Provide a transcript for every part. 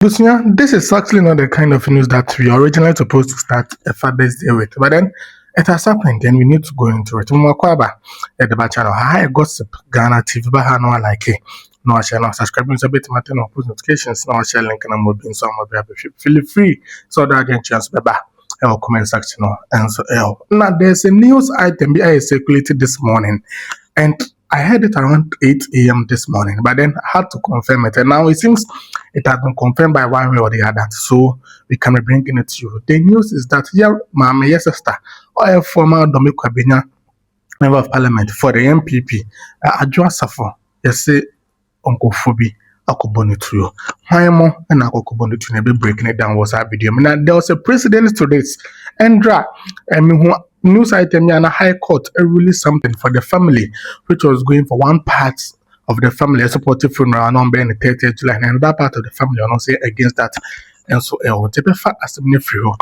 Lucia, this is actually not the kind of news that we originally supposed to start a Father's Day with, but then it has happened and we need to go into it. Mwakwaba, the channel, hi gossip, Ghana TV, Bahano, like it. No, I shall not subscribe to a bit matter no post notifications, no, I shall link and I'm moving some of you. Feel free so that I can chance baba. Comment section and so now there's a news item I circulated this morning and I heard it around 8 a.m. this morning, but then I had to confirm it. And now it seems it has been confirmed by one way or the other. So we can be bringing it to you. The news is that here, Mama, yes, sister, or a former Dominic Kwabena member of parliament for the MPP, Adwo Safo, yes, say, Uncle Phoebe. Akobonituyo. Haimo and Akobonituyo be breaking it down was our video. Now there was a precedent to this. And news item yana high court released something for the family, which was going for one part of the family, a supportive funeral on the 30th July, and another part of the family on say against that. And so as a free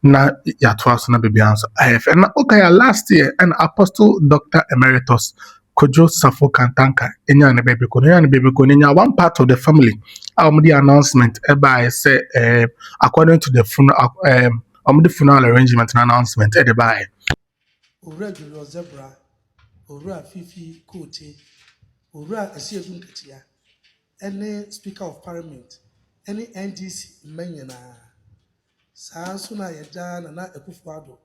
na ya twas na baby answer. And okay, last year an apostle Dr. Emeritus Kojo Safo Kantanka enya na baby ko nya one part of the family. The announcement by say according to the funeral the funeral arrangement and announcement by Owura Zebra, Owura Fifi Kote, Owura Asiegun Ketia, any Speaker of Parliament, any NDC Menyana, Sansuna Yeda Nana Akufo-Addo,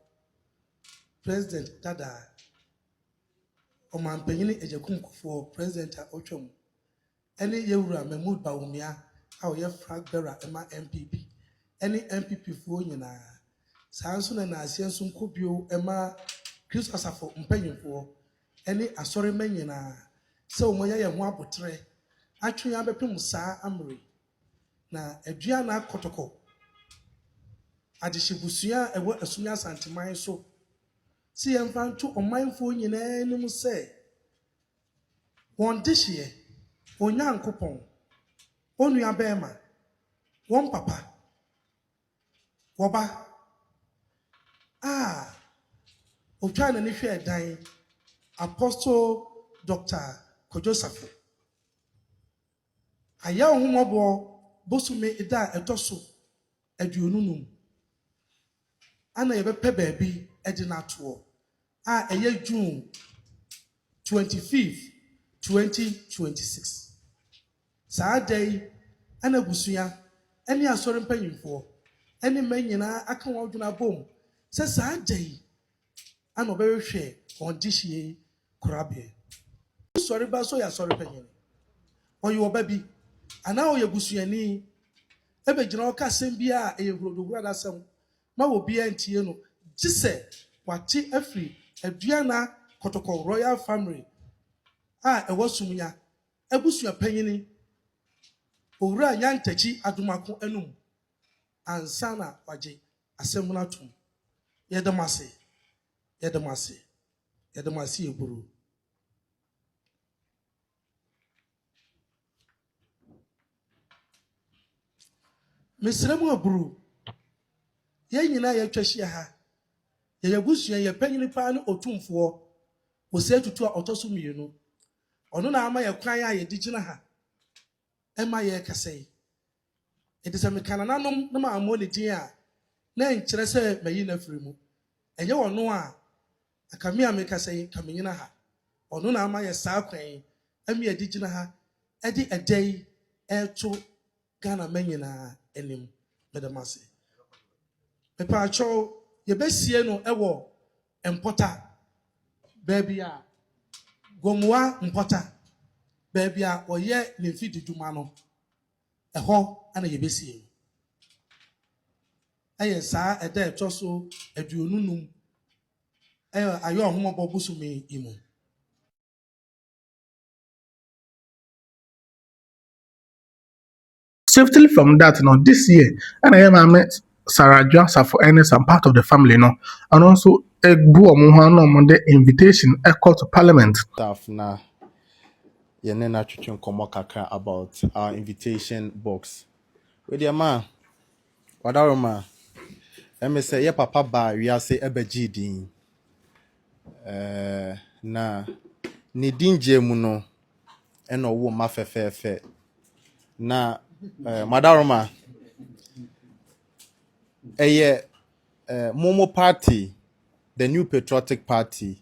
President Dada, Omanpenyini Ejekum Kufuor, President Ochom, any Yewura Mahmood Bawumia, our ye flag bearer Emma MPP, any MPP for Yena, Sansuna na Asiensun Kubio Emma Chris Asafo mpanyimfo ene asori manyina se omoya ye ho abotre atwe ya bepem saa amre na adua na akotoko adihibusua ewo asunya santeman so si yemfanto omanfo nyina nim se won dihye onyankopon onua bema won papa woba Otwana ni hwe dan Apostle Dr. Kojo Safo. Aya ohumobo bosume ida etoso aduonunum. Ana yebepe baabi edi na to. Eye June 25th 2026. Saa day ana busua eni asori mpanyimfo eni manyina aka wodwuna bom. Se saa day ano be hwe on dihie korabe sorry ba so ya sorry panyin oyo obabi ana oye busuani ebe gina okasem bia eyehrodogura da sem ma wo bia ntie no gise wati afri aduana kotoko royal family ewosumunya ebusua panyini owura nyantachi adomako anum ansana waje asem na tum yedamase eburu mesremu aburu ye nyina ye twahia ha ye yagusua ye panyini pa ne otumfo wo se tutu a otoso mienu ono na ama ye kwan a ye digina ha ema ye kasei edise mekana nanom na ma amo ne din a na nkire se mayi na firimu enye wono a akami amekasei kamenyina ha ono na ama ye saa kwan emi adigina ha edi edai eto Ghana manyina enim medamase pepa acho ye besie no ewo empota baby a gomwa mpota baby a oye ne fidi dwuma no eho ana ye besie aye saa eda etoso aduonunum ayo homobo busume imu swiftly from that this year and I met Sarah Johnson for any some part of the family and also a the invitation a call to parliament Staff na yene na twetwe nkomo kakra about our invitation box. We dear man, wadaroma. Eme say ye papa ba wiase ebeji din. Na ne dinje mu no eno wo mafefefe. Na Madaroma, Momo Party, the New Patriotic Party,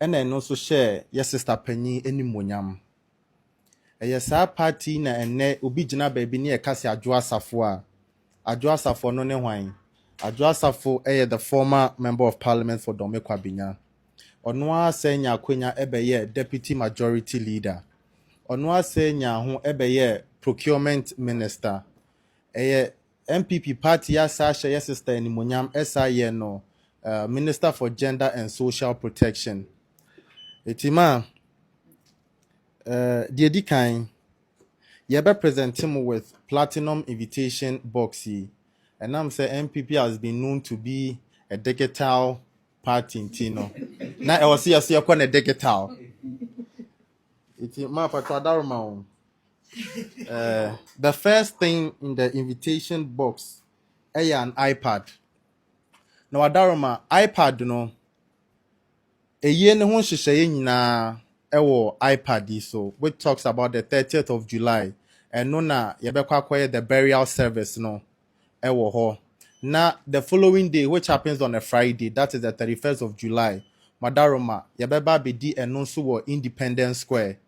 and then also share yes sister Penny any monyam. Sa party na ene obi gyina baabi ne yɛka se Adwo Safo a Adwo Safo no ne hwan Adwo Safo the former member of parliament for Dome Kwabenya. Ɔno a sɛ nya akwanya ɛbɛyɛ deputy majority leader. Ɔno a sɛ nya ho ɛbɛyɛ procurement minister. MPP party asa hyɛ yɛ sister animonyam ɛsa yɛ no minister for gender and social protection. Etima deɛ di kan yɛbɛ present him with platinum invitation box yi. And I'm saying MPP has been known to be a digital party in Tino. Now I was here a digital. It's my patron. The first thing in the invitation box is an iPad. Now Adaroma iPad no. A year no one share na ewo iPad so which talks about the 30th of July. And no na yebekwa acquire the burial service no. Ewo ho. Now, the following day, which happens on a Friday, that is the 31st of July, Madaroma, Yabeba Bedi and Nonso Independence Square.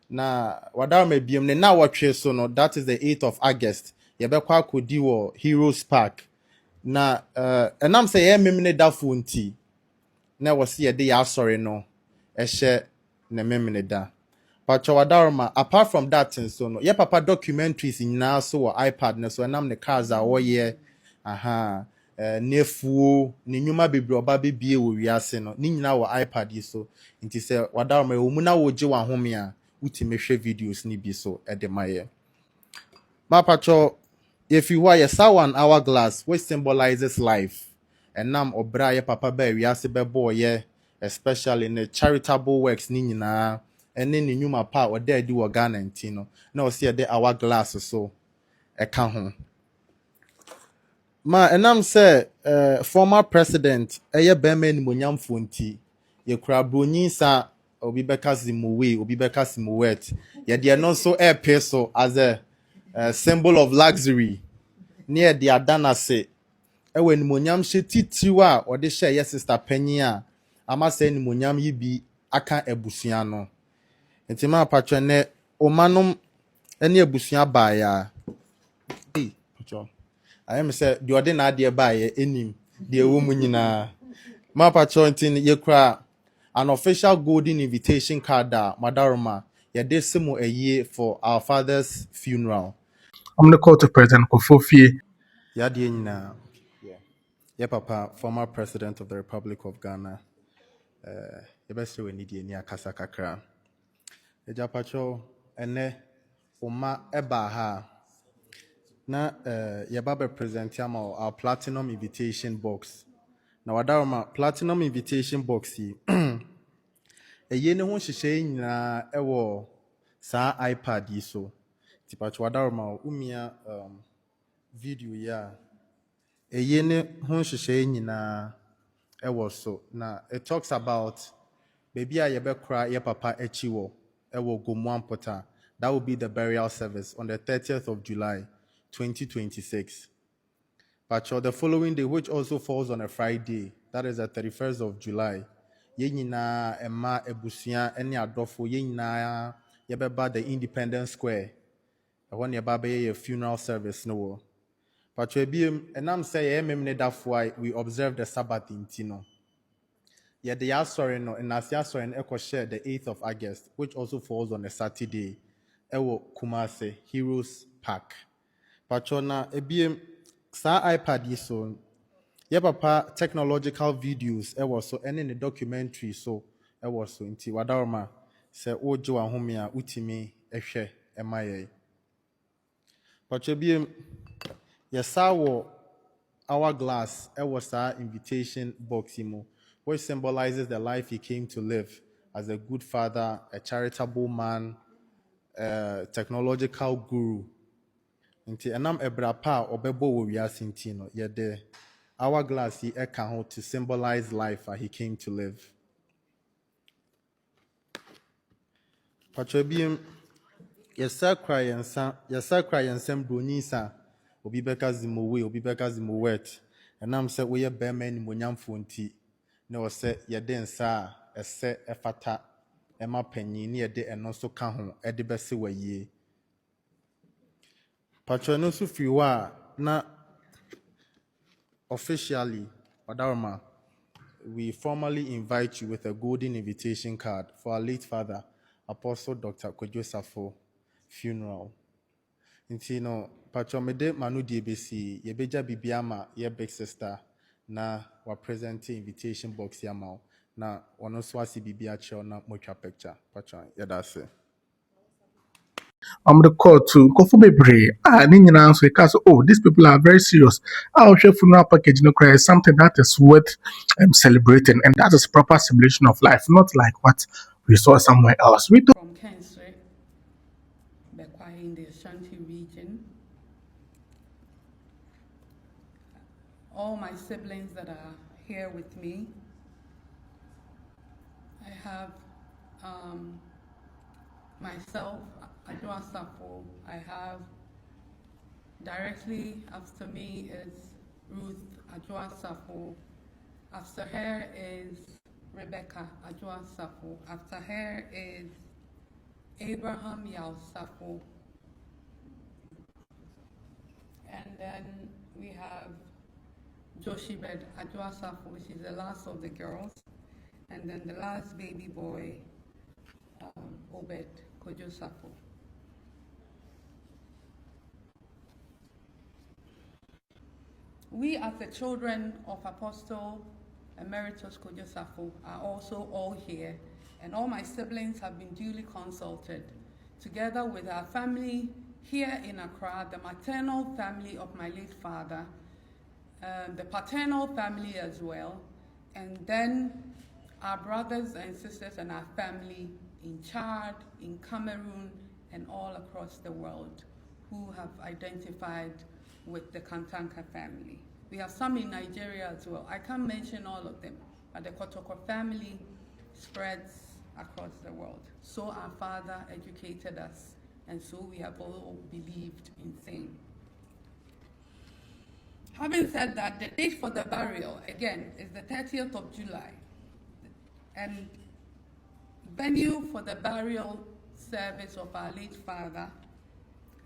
Now, Wadaroma Bium, now what so no, that is the 8th of August, Yabekwa Kodiwo Heroes Park. Now, and I'm saying, Mimine da funti. Now, was see a day, sorry, no, a share, ne Mimine da. But Wadaroma, apart from that, and so no, papa documentaries in now so iPad, so and I'm the cars are all year. Aha nefuo ne nnwuma bebre oba bebie wo wiase no ni nyina wo iPad yi so nti se wadaroma wo mu na wo gye wa home a utime hwe videos ni bi so e de maye mapacho if you wear a 1 hour glass which symbolizes life and nam obra ye papa ba wiase bebo ye especially in the charitable works ni nyina ene ne nnwuma pa o da di wo Ghana nti no na o se de hour glass so e ka ho. Ma enam say former president eye bema ni monyam fonti ye kura broni sa obi beka zimuwe obi beka simuwet ye de no so air so as a symbol of luxury near the adana say ewe ni monyam hye titiwa o de hye ye sister panyin a ama say ni monyam yi bi aka ebusua no entima patwe ne omanom ene ebusua ba ya patwe I am say the ordinary dear by enim the woman nyina mapa chontin ye kra an official golden invitation card Madaroma ye did a year for our father's funeral. I'm the call to President Kofofi. Ya de nyina yeah papa former president of the Republic of Ghana ye best we need ye ni akasa kakra e japacho ene oma eba ha na yɛba present our platinum invitation box. Na wadaroma platinum invitation box yi eye ne ho hyehyɛ nyinaa ɛwɔ saa iPad yi so. Tipacho wadaroma umia video ya eye ne ho hyehyɛ nyinaa ɛwɔ so. Na it talks about baby a yɛbɛkora yɛ papa akyi wɔ ɛwɔ Gomuampota. That will be the burial service on the 30th of July 2026. But the following day, which also falls on a Friday, that is the 31st of July, Yenina Emma Ebusia any adofo Yenina Yabeba the Independence Square. I want your baby a funeral service no. But and I'm saying that's why we observe the Sabbath in Tino. Yeah, the Yasorin no and as Yasorin Echo share the 8th of August, which also falls on a Saturday. Ewo Kumase Heroes Park. Pachona ebiem sa iPad yi so ye papa technological videos ewo so ene ne documentary so ewo so nti wadaroma se oje wa home a utimi ehwe emaye pacho biem ye sawo hourglass ewo sa invitation box mo which symbolizes the life he came to live as a good father, a charitable man, a technological guru. Nti enam ebra pa obebo wo wiase nti no ye de hourglass yi eka ho to symbolize life he came to live. Patrobiem cry and some brunisa, obi beka zimowe, obi beka zimowet. And I'm said we are bearman in Munyam Funti. No, say ye den sa, a set a fata, Emma penny near de and also cajon, at the best way ye. Patronosu Fiwa, na officially, Odarma, we formally invite you with a golden invitation card for our late father, Apostle Dr. Adwo Safo funeral. Nti no patro mede manu die besi ye beja bibiama ye big sister na wa present invitation box ya ma na ono so asi bibia che na motwa picture patro ye da se The call to Kofu Bebre. So because these people are very serious. Our funeral package no cry is something that is worth celebrating, and that is proper celebration of life, not like what we saw somewhere else. We don't From Kensri, Bekwai in the Ashanti region. All my siblings that are here with me. I have myself, Adwo Safo. I have directly after me is Ruth Adwo Safo. After her is Rebecca Adwo Safo. After her is Abraham Yao Safo. And then we have Joshibed Adwo Safo, which is the last of the girls. And then the last baby boy, Obed Kojo Safo. We, as the children of Apostle Emeritus Kojo Safo, are also all here, and all my siblings have been duly consulted, together with our family here in Accra, the maternal family of my late father, the paternal family as well, and then our brothers and sisters and our family in Chad, in Cameroon, and all across the world who have identified with the Kantanka family. We have some in Nigeria as well. I can't mention all of them, but the Kotoko family spreads across the world. So our father educated us, and so we have all believed in same. Having said that, the date for the burial, again, is the 30th of July. And venue for the burial service of our late father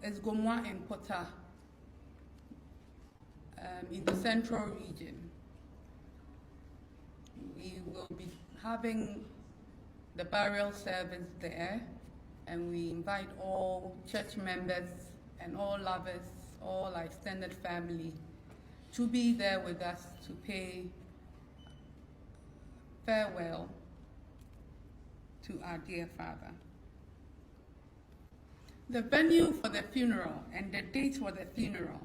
is Gomwa in Pota, in the central region. We will be having the burial service there, and we invite all church members and all lovers, all our extended family, to be there with us to pay farewell to our dear father. The venue for the funeral and the date for the funeral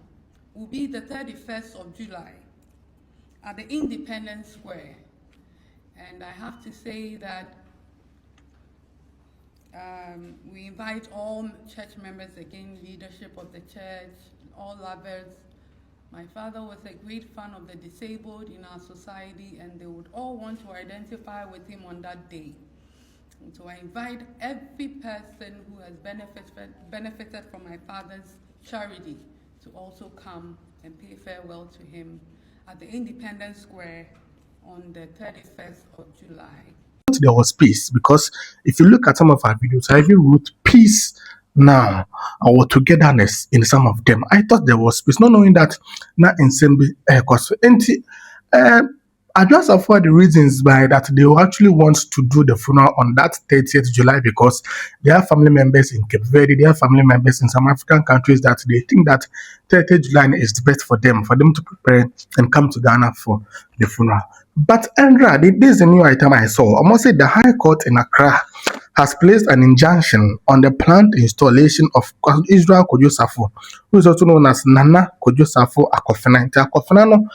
will be the 31st of July at the Independence Square. And I have to say that we invite all church members, again, leadership of the church, all lovers. My father was a great fan of the disabled in our society, and they would all want to identify with him on that day. And so I invite every person who has benefited from my father's charity to also come and pay farewell to him at the Independence Square on the 31st of July. there was peace, because if you look at some of our videos, I even wrote peace now or togetherness in some of them. I thought there was peace, not knowing that not in same because Adwo Safo for the reasons by that they actually want to do the funeral on that 30th July because they have family members in Cape Verde, they have family members in some African countries that they think that 30th July is the best for them to prepare and come to Ghana for the funeral. But Andra, this is a new item I saw. I must say the High Court in Accra has placed an injunction on the planned installation of Israel Kojo Safo, who is also known as Nana Kojo Safo Akofena. Akofena no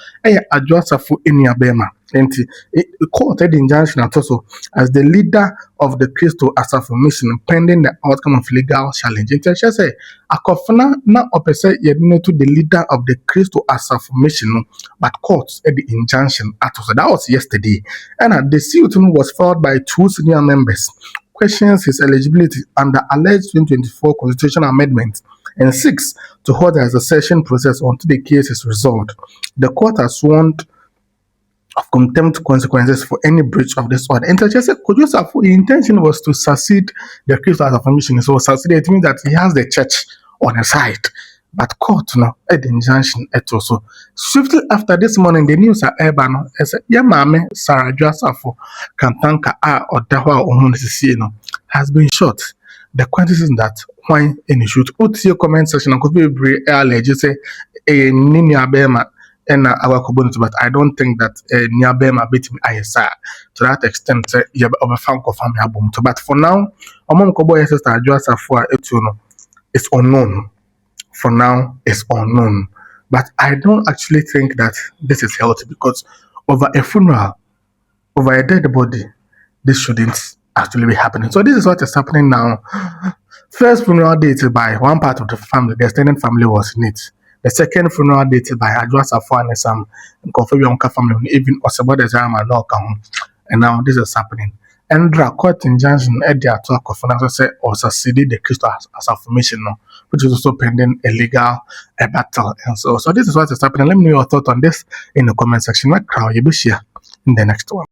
Adwo Safo Enuabema. The court had the injunction also as the leader of the Christo Asafo mission pending the outcome of legal challenge. She say Akofena na opposite yedine to the leader of the Christo Asafo mission, but courts had the injunction at that was yesterday. And the suit was filed by two senior members questions his eligibility under alleged 2024 constitutional amendment. And 6, to hold as a session process until the case is resolved. The court has warned of contempt consequences for any breach of this order. And so just Adwo Safo, the intention was to succeed the Christian Affirmation. So succeed, it means that he has the church on his side. But court, at injunction, also. Swiftly after this morning, the news are urban. As yeah, mame, Sarah Adwo Safo, Kantanka, or Dahwa, or has been shot. The quantity that when in shoot, put your comment section and could be early, just say a Nina Bema. And our community, but I don't think that nearby my bit me ISR to that extent. You have a fan of family album. But for now, among Kobo sister Adwo Safo it's unknown. For now, it's unknown. But I don't actually think that this is healthy because over a funeral, over a dead body, this shouldn't actually be happening. So this is what is happening now. First funeral dated by one part of the family, the extended family was in it. The second funeral dated by Adwo Safo and some Akofena family, even Osebo Zama and now this is happening. And the court injunction at the Akofena say or succeeded the Christian affirmation, which is also pending a legal battle. And so this is what is happening. Let me know your thoughts on this in the comment section. Like how you be share in the next one.